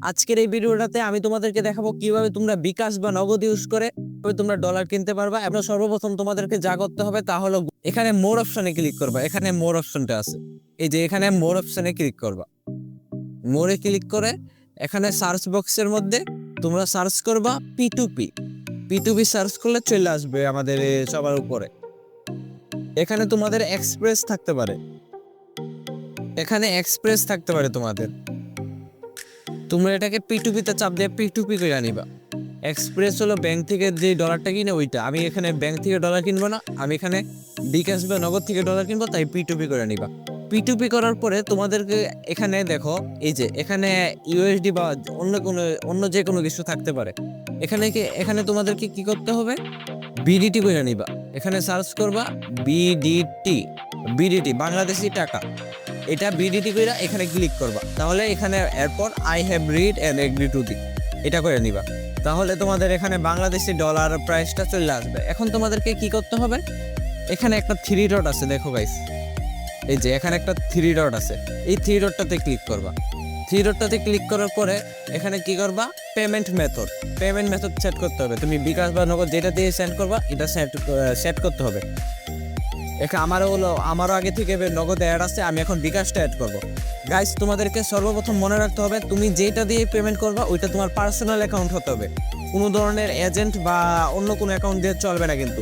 আজকের এই ভিডিওটাতে আমি তোমাদেরকে দেখাবো কিভাবে তোমরা বিকাশ বা নগদ ইউজ করে তোমরা ডলার কিনতে পারবা। এবং সর্বপ্রথম তোমাদেরকে যা করতে হবে তা হলো এখানে মোর অপশনে ক্লিক করবা। এখানে মোর অপশনটা আছে, এই যে এখানে মোর অপশনে ক্লিক করবা। মোরে ক্লিক করে এখানে সার্চ বক্সের মধ্যে তোমরা সার্চ করবা P2P। P2P সার্চ করলে চলে আসবে আমাদের সবার উপরে। এখানে তোমাদের এক্সপ্রেস থাকতে পারে, এখানে এক্সপ্রেস থাকতে পারে তোমাদের। তোমরা এটাকে P2P তে চাপ দিয়ে P2P করে আনিবা। এক্সপ্রেস হলো ব্যাংক থেকে যে ডলারটা কিনে ওইটা। আমি এখানে ব্যাংক থেকে ডলার কিনবো না, আমি এখানে বিকাশ বা নগদ থেকে ডলার কিনবো, তাই P2P করে নিবা। P2P করার পরে তোমাদেরকে এখানে দেখো, এই যে এখানে USD বা অন্য যে কোনো কিছু থাকতে পারে। এখানে তোমাদেরকে কি করতে হবে, BDT করে নিবা। এখানে সার্চ করবা BDT বাংলাদেশি টাকা। এটা BDT কইরা এখানে ক্লিক করবা। তাহলে এখানে এরপর I have read and agree to the এটা করে নিবা। তাহলে তোমাদের এখানে বাংলাদেশি ডলার প্রাইসটা চলে আসবে। এখন তোমাদেরকে কি করতে হবে, এখানে একটা 3 ডট আছে, দেখো গাইস, এই যে এখানে একটা 3 ডট আছে, এই 3 ডটটাতে ক্লিক করবা। 3 ডটটাতে ক্লিক করার পরে এখানে কি করবা, পেমেন্ট মেথড সেট করতে হবে। তুমি বিকাশ বা নগদ যেটা দিয়ে সেন্ড করবা এটা সেট করতে হবে। আমারও আগে থেকে নগদ অ্যাড আছে, আমি এখন বিকাশটা অ্যাড করব। গাইস, তোমাদেরকে সর্বপ্রথম মনে রাখতে হবে তুমি যেটা দিয়ে পেমেন্ট করবা ওইটা তোমার পার্সোনাল অ্যাকাউন্ট হতে হবে। কোনো ধরনের এজেন্ট বা অন্য কোনো অ্যাকাউন্ট দিয়ে চলবে না কিন্তু।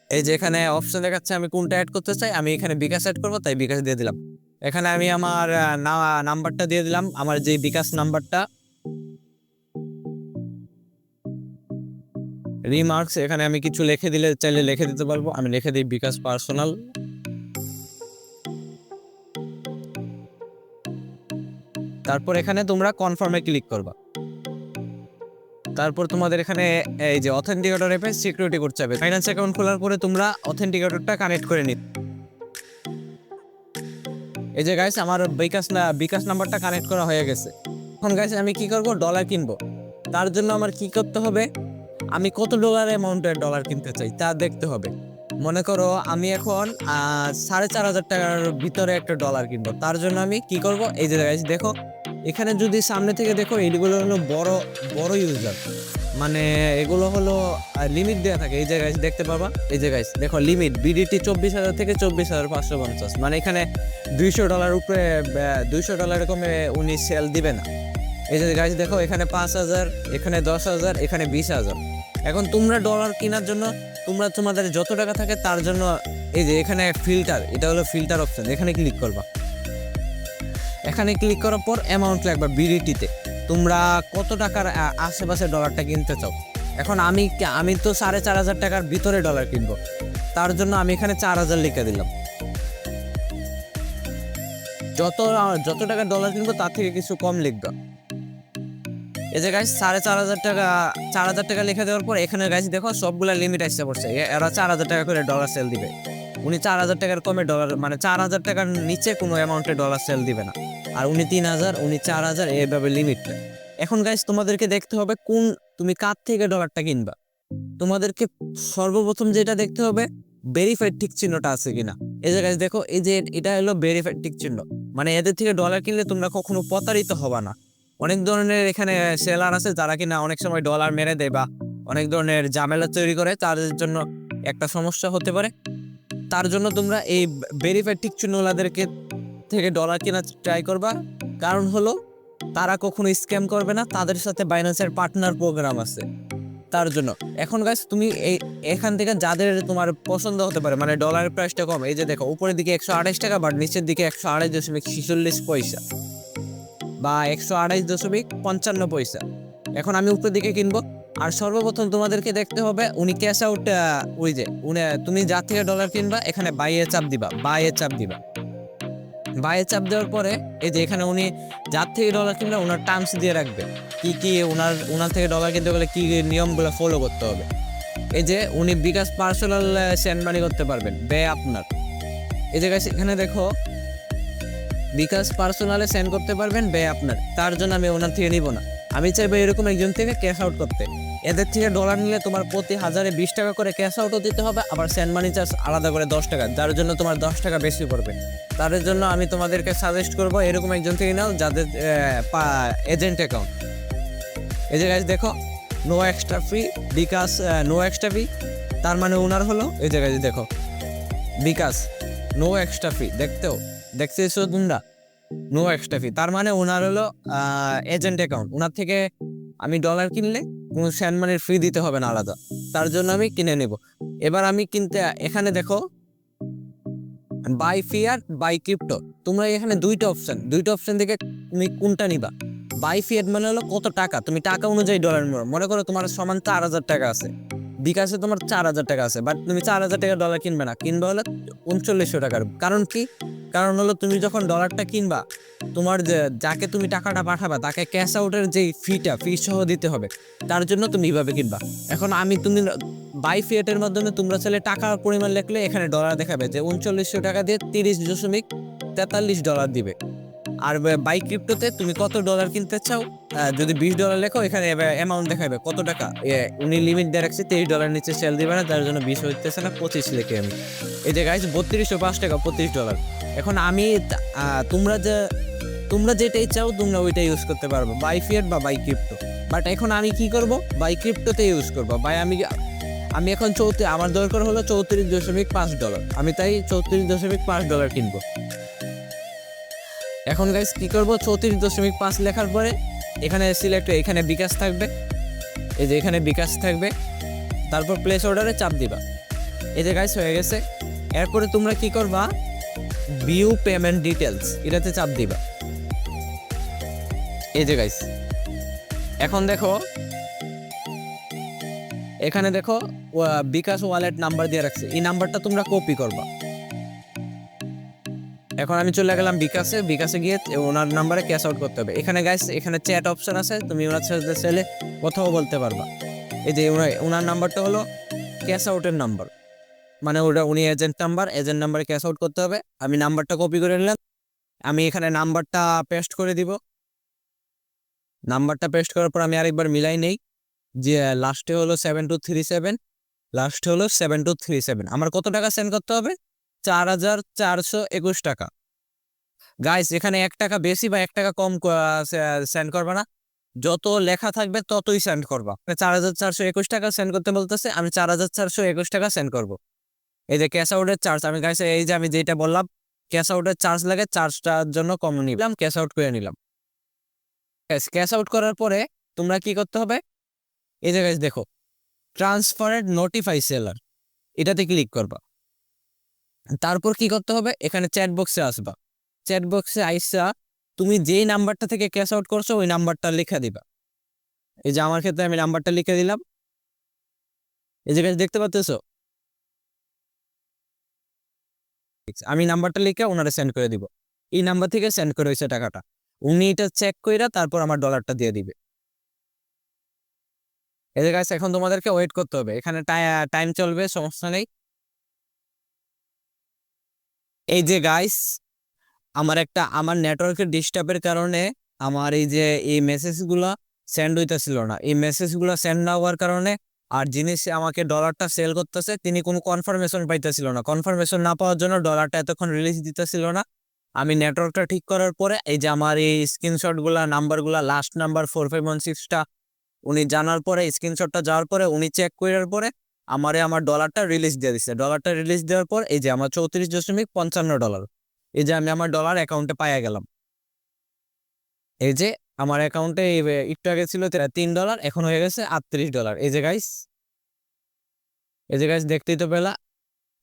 এই যে এখানে অপশন দেখাচ্ছে আমি কোনটা অ্যাড করতে চাই, আমি এখানে বিকাশ অ্যাড করবো, তাই বিকাশ দিয়ে দিলাম। এখানে আমি আমার নাম্বারটা দিয়ে দিলাম, আমার যে বিকাশ নাম্বারটা রিমার্কস। এখানে আমি কিছু লিখে দিলে চাইলে লিখে দিতে পারবো, আমি লিখে দিই বিকাশ পার্সোনাল। তারপর এখানে তোমরা কনফার্মে ক্লিক করবা। তারপর তোমাদের এখানে এই যে অথেন্টিকেটর অ্যাপে সিকিউরিটি করতে হবে। ফাইন্যান্স অ্যাকাউন্ট খোলার পরে তোমরা অথেন্টিকেটরটা কানেক্ট করে নিবে। এই যে গাইস, আমার বিকাশ নাম্বারটা কানেক্ট করা হয়ে গেছে। এখন গাইস আমি কি করব, ডলার কিনবো। তার জন্য আমার কি করতে হবে, আমি কত ডলার অ্যামাউন্টের ডলার কিনতে চাই তা দেখতে হবে। মনে করো আমি এখন 4,500 টাকার ভিতরে একটা ডলার কিনবো। তার জন্য আমি কি করব, এই যে গাইস দেখো, এখানে যদি সামনে থেকে দেখো এগুলো হলো বড় ইউজার, মানে এগুলো হলো লিমিট দেওয়া থাকে। এই যে গাইস দেখতে পাবা, এই যে গাইস দেখো লিমিট BDT 24,000 থেকে 24,550, মানে এখানে $200 উপরে $200 কমে উনি সেল দিবে না। এই যে গাইস দেখো, এখানে 5,000, এখানে 10,000, এখানে 20,000। এখন তোমরা ডলার কেনার জন্য তোমাদের যত টাকা থাকে তার জন্য এই যে এখানে ফিল্টার, এটা হলো ফিল্টার অপশন, এখানে ক্লিক করবা। এখানে ক্লিক করার পর অ্যামাউন্ট লাগবে BDT-তে, তোমরা কত টাকার আশেপাশে ডলারটা কিনতে চাও। এখন আমি তো 4,500 টাকার ভিতরে ডলার কিনবো, তার জন্য আমি এখানে 4,000 লিখে দিলাম। যত টাকার ডলার কিনবো তার থেকে কিছু কম লিখবা। এই যে গাইস 4,500 টাকা লিখে দেওয়ার পর এখানে গাইস দেখো সবগুলা লিমিট আসতে পড়ছে। এরা 4,000 টাকা করে ডলার সেল দিবে। উনি 4,000 টাকার কমে ডলার, মানে 4,000 টাকার নিচে কোনো অ্যামাউন্টে ডলার সেল দিবে না। আর উনি 3,000, উনি 4,000, এইভাবে লিমিট। এখন গাইস তোমাদেরকে দেখতে হবে তুমি কার থেকে ডলারটা কিনবা। তোমাদেরকে সর্বপ্রথম যেটা দেখতে হবে, ভেরিফাইড টিক চিহ্নটা আছে কিনা। এই যে গাইস দেখো, এই যে এটা হলো ভেরিফাইড টিক চিহ্ন, মানে এদের থেকে ডলার কিনলে তোমরা কখনো প্রতারিত হবা না। অনেক ধরনের এখানে সেলার আছে যারা কিনা অনেক সময় ডলার মেরে দেয় বা অনেক ধরনের ঝামেলা তৈরি করে, তাদের জন্য একটা সমস্যা হতে পারে। তার জন্য তোমরা এই ভেরিফাইড টিক চিহ্নওয়ালাদেরকে থেকে ডলার কেনা ট্রাই করবা, কারণ হলো তারা কখনো স্ক্যাম করবে না, তাদের সাথে বাইন্যান্সের পার্টনার প্রোগ্রাম আছে তার জন্য। এখন গাইস তুমি এখান থেকে যাদের তোমার পছন্দ হতে পারে, মানে ডলারের প্রাইসটা কম, এই যে দেখো উপরের দিকে 128 টাকা বাট নিচের দিকে 128.46 বা 128.55। এখন আমি উপরের দিকে কিনবো। আর সর্বপ্রথম তোমাদেরকে দেখতে হবে উনি ক্যাশ আউট, ওই যে তুমি যার থেকে ডলার কিনবা এখানে বাইয়ে চাপ দিবা। বাইয়ে চাপ দেওয়ার পরে এই যে এখানে উনি যার থেকে ডলার কিনবে ওনার টার্মস দিয়ে রাখবে, কি ওনার থেকে ডলার কিনতে গেলে কি নিয়মগুলো ফলো করতে হবে। এই যে উনি বিকাশ পার্সোনাল সেন্ড মানি করতে পারবেন, বে আপনার। এই জায়গায় এখানে দেখো বিকাশ পার্সোনালে সেন্ড করতে পারবেন, বে আপনার। তার জন্য আমি ওনার থেকে নিব না, আমি চাইবো এরকম একজন থেকে ক্যাশ আউট করতে। এদের থেকে ডলার নিলে তোমার প্রতি 1020 টাকা করে ক্যাশ আউটও দিতে হবে, আবার সেন্ড মানি চার্জ আলাদা করে 10 টাকা, যার জন্য তোমার 10 টাকা বেশি পড়বে। তার জন্য আমি তোমাদেরকে সাজেস্ট করবো এরকম একজন থেকে নাও যাদের এজেন্ট অ্যাকাউন্ট। এই যে গাইজ দেখো, নো এক্সট্রা ফি বিকাশ, নো এক্সট্রা ফি, তার মানে ওনার হলো এই জায়গায় দেখো বিকাশ নো এক্সট্রা ফি, দেখতেছো তোমরা, নো এক্সট্রা ফি, তার মানে ওনার হলো এজেন্ট অ্যাকাউন্ট। ওনার থেকে আমি ডলার কিনলে কোনো সেন্ড মানির ফি দিতে হবে না আলাদা, তার জন্য আমি কিনে নেব। এবার আমি কিনতে, এখানে দেখো বাই ফিয়াট বাই ক্রিপ্টো, তোমরা এখানে দুইটা অপশন থেকে তুমি কোনটা নিবা। বাই ফিয়াট মানে হলো কত টাকা, তুমি টাকা অনুযায়ী ডলার নিবা। মনে করো তোমার সমান 4000 টাকা আছে, বিকাশে তোমার 4000 টাকা আছে, বাট তুমি 4000 টাকা ডলার কিনবে না, কিনবা হলো 3900 টাকার। কারণ কি? কারণ হলো তুমি যখন ডলারটা কিনবা, তোমার যাকে তুমি টাকাটা পাঠাবা তাকে ক্যাশ আউটের যে ফি সহ দিতে হবে, তার জন্য তুমি এইভাবে কিনবা। এখন তুমি বাই ফিয়াটের মাধ্যমে তোমরা চাইলে টাকার পরিমাণ লিখলে এখানে ডলার দেখাবে যে 3900 টাকা দিয়ে 30.43 ডলার দিবে। আর বাই ক্রিপ্টোতে তুমি কত ডলার কিনতে চাও, যদি $20 লেখো এখানে অ্যামাউন্ট দেখাবে কত টাকা। উনি লিমিট দিয়ে রাখছে 23 ডলার নিচে সেল দিবে না, তার জন্য 20 হইতেছে না, 25 লিখে আমি। এই যে গাইজ 3205 টাকা 25 ডলার। এখন আমি তোমরা যেটাই চাও তোমরা ওইটাই ইউজ করতে পারবো, বাই ফিয়াট বা বাই ক্রিপ্টো। বাট এখন আমি কি করব, বাই ক্রিপ্টোতে ইউজ করবো। আমি এখন আমার দরকার হলো 34.5 ডলার, আমি তাই 34.5 ডলার কিনবো। এখন গাইস কি করবো, 34.5 লেখার পরে এখানে সিলেক্ট, এখানে বিকাশ থাকবে, এই যে এখানে বিকাশ থাকবে, তারপর প্লেস অর্ডারে চাপ দিবা। এই যে গাইস হয়ে গেছে। এরপরে তোমরা কি করবা, ভিউ পেমেন্ট ডিটেলস এটাতে চাপ দিবা। এই যে গাইস এখন দেখো, এখানে দেখো বিকাশ ওয়ালেট নাম্বার দিয়ে রাখছে, এই নাম্বারটা তোমরা কপি করবা। এখন আমি চলে গেলাম বিকাশে গিয়ে ওনার নাম্বারে ক্যাশ আউট করতে হবে। এখানে গাইস এখানে চ্যাট অপশন আছে, তুমি ওনার সাথে চাইলে কথাও বলতে পারবা। এই যে ওনার নাম্বারটা হলো ক্যাশ আউটের নাম্বার, মানে উনি এজেন্ট নাম্বারে ক্যাশ আউট করতে হবে। আমি নাম্বারটা কপি করে নিলাম, আমি এখানে নাম্বারটা পেস্ট করে দিব। নাম্বারটা পেস্ট করার পর আমি আরেকবার মিলাই নেই, যে লাস্টে হলো 7237, আমার কত টাকা সেন্ড করতে হবে, 4421 টাকা। গাইস এখানে 1 টাকা বেশি বা 1 টাকা কম সেন্ড করবা না, যত লেখা থাকবে ততই সেন্ড করবা। 4421 টাকা সেন্ড করতে বলতেছে, আমি 4421 টাকা সেন্ড করব। এই যে ক্যাশ আউটের চার্জ, আমি গাইস এই যে আমি যেটা বললাম ক্যাশ আউটের চার্জ লাগে, চার্জটার জন্য কম নিলাম, ক্যাশ আউট করে নিলাম। ক্যাশ আউট করার পরে তোমরা কি করতে হবে, এই যে গাইস দেখো ট্রান্সফারেড নোটিফাই সেলার, এটাতে ক্লিক করবা। তারপর কি করতে হবে, এখানে চ্যাট বক্সে আসবা। চ্যাট বক্সে আইসা তুমি যেই নাম্বারটা থেকে ক্যাশ আউট করছো ওই নাম্বারটা লিখে দিবা। এই যে আমার ক্ষেত্রে আমি নাম্বারটা লিখে দিলাম, এই যে দেখতে পাচ্ছ, আমি নাম্বারটা লিখে ওনারে সেন্ড করে দিব। এই নাম্বার থেকে সেন্ড করে হয়েছে টাকাটা, উনি এটা চেক কইরা তারপর আমার ডলারটা দিয়ে দিবে। এই যে গাইস এখন তোমাদেরকে ওয়েট করতে হবে, এখানে টাইম চলবে, সমস্যা নেই। এই যে গাইস আমার নেটওয়ার্কের ডিস্টার্বের কারণে আমার এই মেসেজগুলা সেন্ড হইতেছিল না। এই মেসেজগুলো সেন্ড না হওয়ার কারণে আর জিনিস আমাকে ডলারটা সেল করতেছে, তিনি কোনো কনফার্মেশন পাইতেছিল না। কনফার্মেশন না পাওয়ার জন্য ডলারটা এতক্ষণ রিলিজ দিতেছিল না। আমি নেটওয়ার্কটা ঠিক করার পরে এই যে আমার এই স্ক্রিনশটগুলা, নাম্বারগুলা, লাস্ট নাম্বার 4516টা উনি জানার পরে, স্ক্রিনশটটা যাওয়ার পরে উনি চেক করার পরে আমার ডলারটা রিলিজ দিয়ে দিচ্ছে। ডলারটা রিলিজ দেওয়ার পর এই যে আমার 34.55 ডলার, এই যে আমি আমার ডলার অ্যাকাউন্টে পাইয়া গেলাম। এই যে আমার অ্যাকাউন্টে একটু আগে ছিল $3, এখন হয়ে গেছে $38। এই যে গাইস দেখতেই তো পেলা,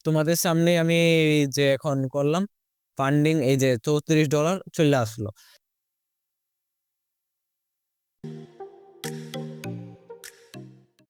তোমাদের সামনে আমি যে এখন করলাম ফান্ডিং, এই যে $34 চলে আসলো।